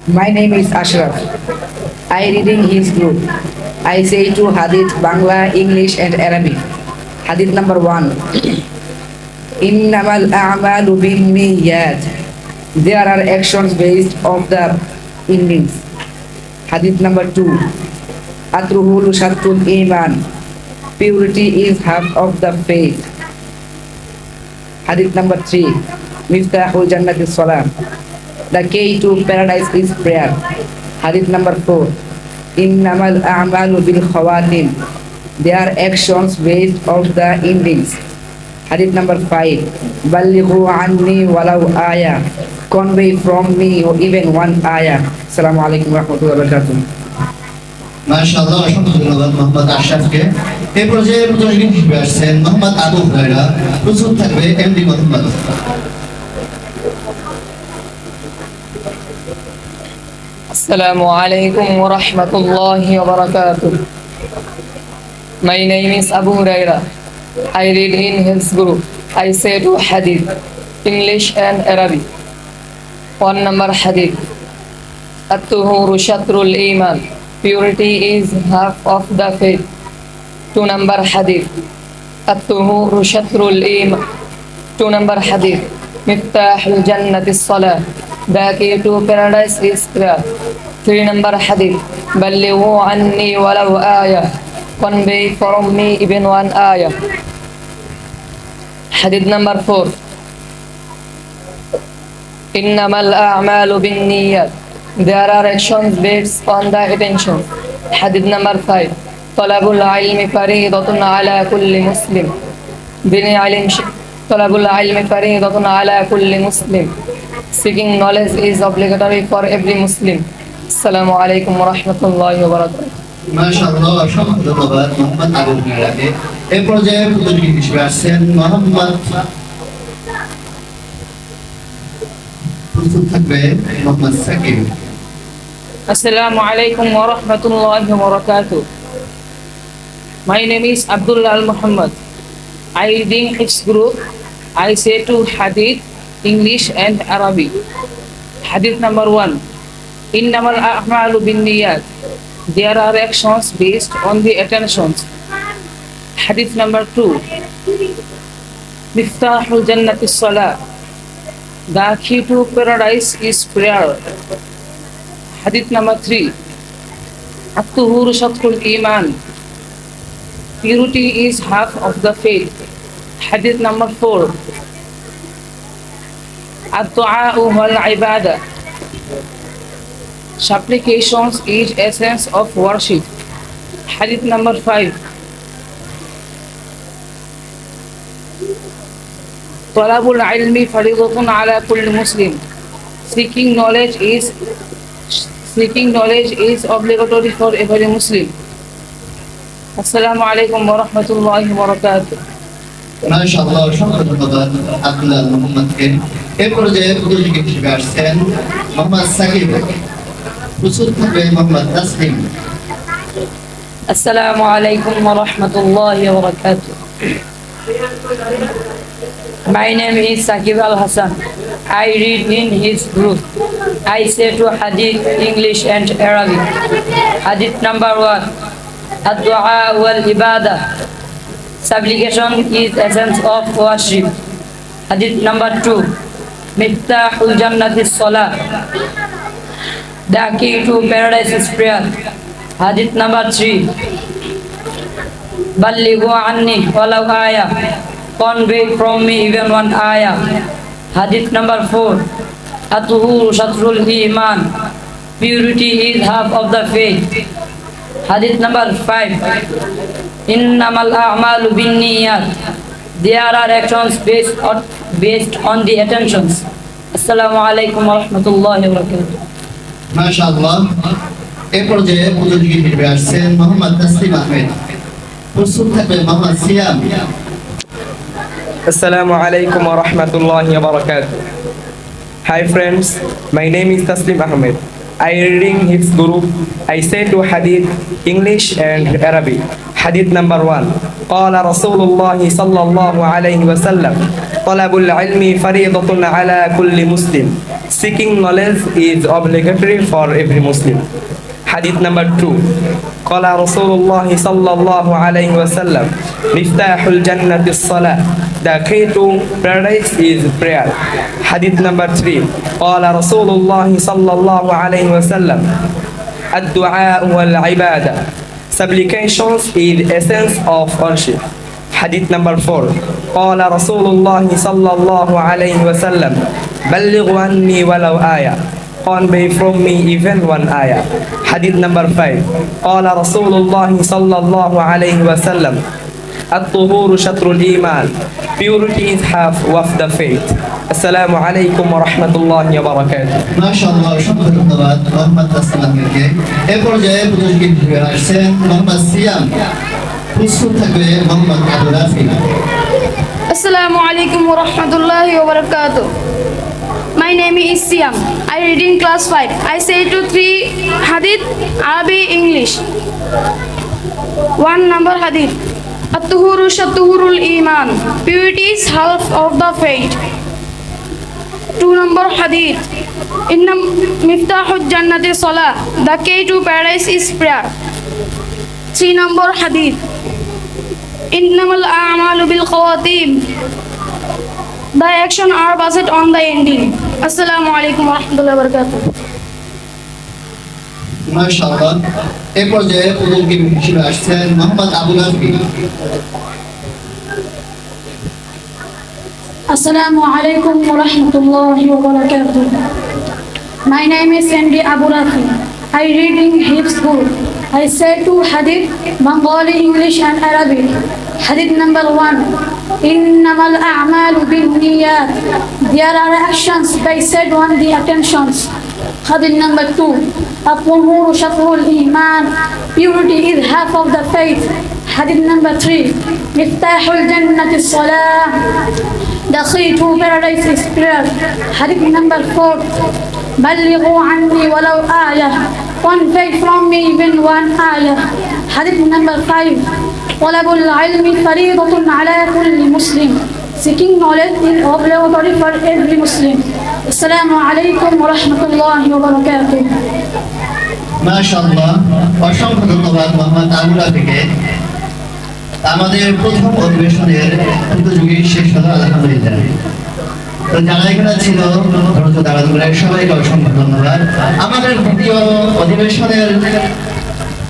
My name is Ashraf. I reading his group. I say to Hadith Bangla, English and Arabic. Hadith number 1. Innamal a'malu bin niyyat. There are actions based on the endings. Hadith number 2. Atruhul shatrul iman. Purity is half of the faith. Hadith number 3. Miftahul jannati salam. The key to paradise is prayer. Hadith number 4. Innamal a'malu bil khawatim. They are actions based on the endings. Hadith number 5. Ballighu anni walau ayah. Convey from me or even one ayah. Assalamu alaikum warahmatullahi wabarakatuh. মাশাআল্লাহ, অসংখ্য ধন্যবাদ মোহাম্মদ আশরাফকে। এই পর্যায়ে প্রতিযোগী হিসেবে আসছেন মোহাম্মদ আবু হুরায়রা। প্রস্তুত থাকবে MD Mohammad. Assalamu alaikum wa rahmatullahi wa barakatuh. My name is Abu Huraira. I read in his group. I say to Hadith, English and Arabic. 1 number Hadith. At-tuhuru shatrul iman. Purity is half of the faith. 2 number Hadith. At-tuhuru shatrul iman. 2 number Hadith. Miftahul jannati salah. The key to paradise is prayer. 3 number Hadith. Ballighu anni walau ayah. Convey from me even one ayah. Hadith number 4. Innamal a'malu bin niyyat. There are actions based on the attention. Hadith number 5. Talabul ilmi faridatun ala kulli muslim. Bini alim Talabul ilmi faridatun ala kulli muslim. Seeking knowledge is obligatory for every Muslim. Assalamu alaikum wa rahmatullahi wa barakatuh. মাশাআল্লাহ, অসংখ্য ধন্যবাদ মোহাম্মদ আবু হুরায়রাকে। এই পর্যায়ে প্রতিযোগী হিসেবে আসছেন মোহাম্মদ। প্রস্তুত থাকবে Mohammad Shakib. Assalamu alaikum wa rahmatullahi wa barakatuh. My name is Abdullah Al Muhammad. I reading its group. I say to Hadith, English and Arabic. Hadith number 1. Innamal a'malu bin niyyat. There are actions based on the attentions. Hadith number 2. Miftahul jannati salah. The key to paradise is prayer. Hadith number 3. At-tuhuru shatrul iman. Purity is half of the faith. Hadith number 4. Ad-du'a'u wal ibadah. Supplications is essence of worship. Hadith number 5. Talabul ilmi faridatun ala kulli muslim. Seeking knowledge is obligatory for every Muslim. Assalamu alaikum wa rahmatullahi wa barakatuh. মাশাআল্লাহ, অসংখ্য ধন্যবাদ আব্দুল্লাহ আল মুহাম্মদকে। এই পর্যায়ে প্রতিযোগী হিসেবে আসছেন মোহাম্মদ সাকিব। প্রস্তুত থাকবে Mohammad Taslim. Assalamu alaikum wa rahmatullahi wa barakatuh. My name is Sakib Al Hassan. I read in his group. I say to Hadith, English and Arabic. Hadith number 1. Ad-du'a wal ibadah. Supplication is essence of worship. Hadith number 2. Miftahul jannati salah. The key to paradise is prayer. Hadith number 3. Ballighu anni walau ayah. Convey from me even one ayah. Hadith number 4. At-tuhuru shatrul iman. Purity is half of the faith. Hadith number 5. Innamal a'malu bin niyyat. There are actions based on the attentions. Assalamu alaikum wa rahmatullahi wa barakatuh. মাশাআল্লাহ, এই পর্যায়ে প্রতিযোগী হিসেবে আসছেন মোহাম্মদ তাসলিম আহমেদ। প্রস্তুত থাকবে মোহাম্মদ সিয়াম। Assalamu alaikum wa rahmatullahi wa barakatuh. Hi friends, my name is Taslim Ahmed. I reading his group. I say to Hadith, English and Arabic. Hadith number 1. قال رسول الله صلى الله عليه وسلم طلب العلم فريضة على كل مسلم. Seeking knowledge is obligatory for every Muslim. Hadith number 2. قال رسول الله صلى الله عليه وسلم مفتاح الجنة الصلاة. The key to paradise is prayer. Hadith number 3. قال رسول الله صلى الله عليه وسلم الدعاء والعبادة. Supplications is the essence of worship. Hadith number 4. قال رسول الله صلى الله عليه وسلم بلغوا عني ولو آية. Convey from me even one ayah. Hadith number 5. قال رسول الله صلى الله عليه وسلم الطهور شطر الإيمان. Purity is half of the faith. السلام عليكم ورحمة الله وبركاته. মাশাআল্লাহ, অসংখ্য ধন্যবাদ মোহাম্মদ তাসলিম আহমেদকে। এ পর্যায়ে প্রতিযোগী হিসেবে আসছেন মোহাম্মদ সিয়াম। প্রস্তুত থাকবে Mohammad Abu Rafi. Assalamu alaikum wa rahmatullahi wa barakatuh. My name is Siam. I read in class 5. I say to 3 hadith, Arabic, English. 1 number hadith. At-tuhuru shatuhurul iman. Purity is half of the faith. 2 number hadith. Inna miftahul jannati salah. The key to paradise is prayer. 3 number hadith. Innamal a'malu bil khawatim. The action are based on the ending. Assalamu alaikum wa rahmatullahi wa barakatuh. মাশাআল্লাহ, এ পর্যায়ে প্রতিযোগী হিসেবে আসছেন Mohammad Abu Rafi. Assalamu alaikum wa rahmatullahi wa barakatuh. My name is Sandy Abu Rafi. I read in Hifz book. I say two hadith, Bengali, English and Arabic. Hadith number 1. Innamal a'malu bin niyat. There are actions based on the attentions. Hadith number 2. At-tuhuru shatrul iman. Purity is half of the faith. Hadith number 3. Miftahul jannati salah. The key to paradise is prayer. Hadith number 4. Ballighu anni walau ayah. Convey from me even one ayah. Hadith number 5. Talabul ilmi faridatun ala kulli Muslim. Seeking knowledge is obligatory for every Muslim. Assalamu alaikum wa rahmatullahi wa barakatuh. মাশাআল্লাহ, অসংখ্য ধন্যবাদ মোহাম্মদ আবু রাফিকে। আমাদের প্রথম অধিবেশনের প্রতিযোগী শেষ হলো, আলহামদুলিল্লাহ। তো যারা এখানে ছিল ধৈর্য ধারণ করে সবাইকে অসংখ্য ধন্যবাদ। আমাদের দ্বিতীয় অধিবেশনের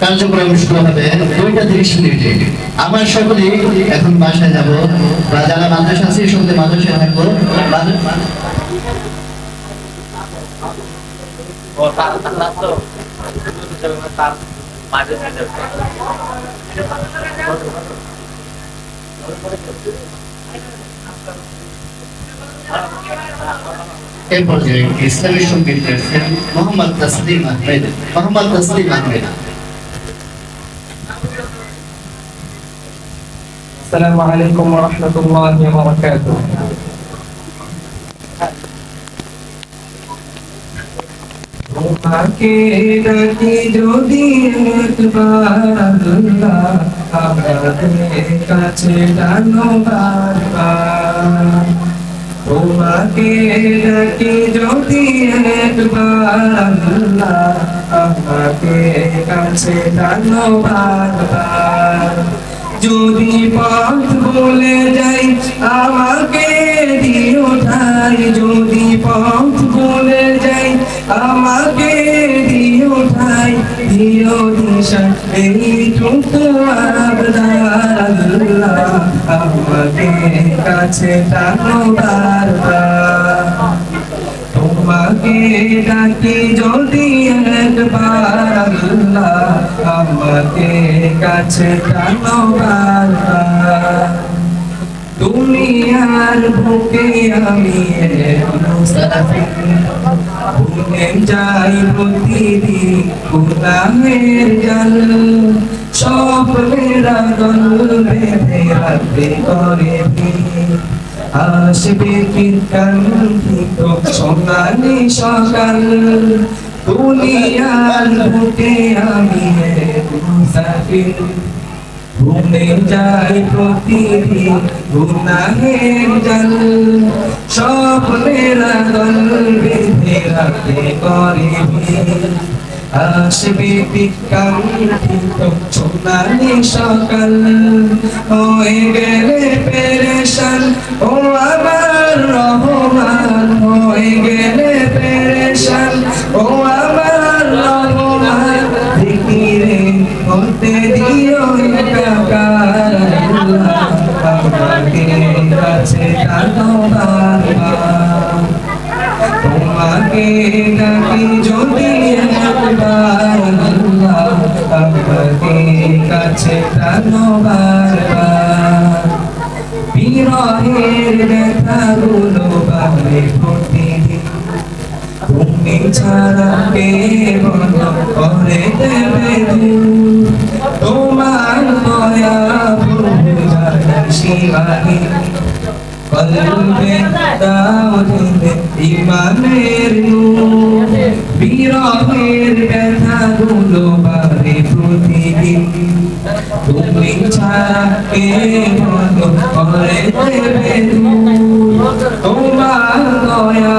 কার্যক্রম শুরু হবে 2:30 মিনিটে। আমরা সকলেই এখন বাসায় যাব, বা যারা মাদ্রাসা আছে সকলে মাদ্রাসায় থাকবো। এ পর্যায়ে ইসলামী সঙ্গীত গাইছেন মোহাম্মদ তাসলিম আহমেদ। মোহাম্মদ তাসলিম আহমেদ। السلام عليكم ورحمة الله وبركاته. তোমাকে ডাকি যদি একবার আল্লাহ, আমাদের কাছে ডানো বারবার। তোমাকে ডাকি যদি একবার আল্লাহ, আমাকে কাছে ডানো বারবার। যদি পথ বলে যাই আমাকে দিও ঠাই, যদি পথ বলে যাই আমাকে দিও ঠাই, দিও দিশা এইটুকু আবদার আল্লাহ, আমাকে কাছে টানো বারবার। তোমাকে ডাকি যদি একবার আল্লাহ, আমাকে কাছে টানো বারবার। দুনিয়ার বুকে আমি মুসাফির, ভুলে যাই প্রতিদিন গুনাহের জাল। স্বপ্নেরা দল বেঁধে রাতে করে ভিড়, আসবে কি কাঙ্ক্ষিত সোনালি সকাল। দুনিয়ার বুকে আমি মুসাফির, ভুলে যায় প্রতিদিন গুনাহের জাল, স্বপ্নের আদল বেঁধে রাখে করে আসবে বিকাঙ্ক্ষিত সোনালি সকাল, হয়ে গেলে পেরেশান ও আমার রহমান, হয়ে গেলে পেরেশান ও আমার রহমান, জিকিরে হতে দিও একাকার আল্লাহ, আমাকে কাছে টানো বারবার, তোমাকে ডাকি যদি একবার আল্লাহ, আমাকে কাছে টানো বারবার, বিরহের ব্যথাগুলো বাড়ে প্রতিদিন, তুমি ছাড়া কে বলো করে দেবে দূর, তোমার দয়া প্রভু জানে সীমাহীন, কলবে দাও দিলে ইমানের নূর, বিরহের ব্যথাগুলো বাড়ে প্রতিদিন, তুমি ছাড়া কে বলো করে দেবে দূর, তোমার দয়া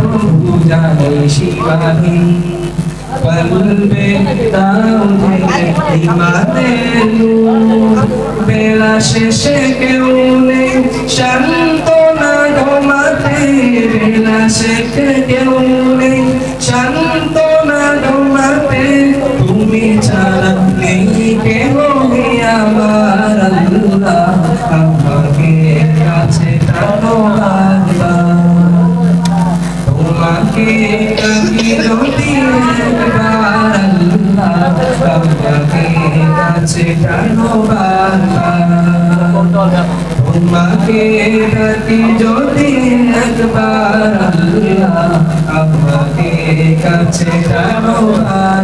প্রভু জানে সীমাহীন, কলবে দাও দিলে ইমানের নূর, বেলা শেষে কেউ নেই সান্ত্বনা ঘুমাতে, বেলা শেষে কেউ নেই সান্ত্বনা ঘুমাতে, তুমি ছাড়া নেই কেহ আমার আল্লাহ, আমাকে কাছে টানো বারবার, তোমাকে ডাকি যদি একবার আল্লাহ, আমাকে কাছে টানো বারবার, তোমাকে ডাকি যদি একবার আল্লাহ, আমাকে কাছে টানো বারবার।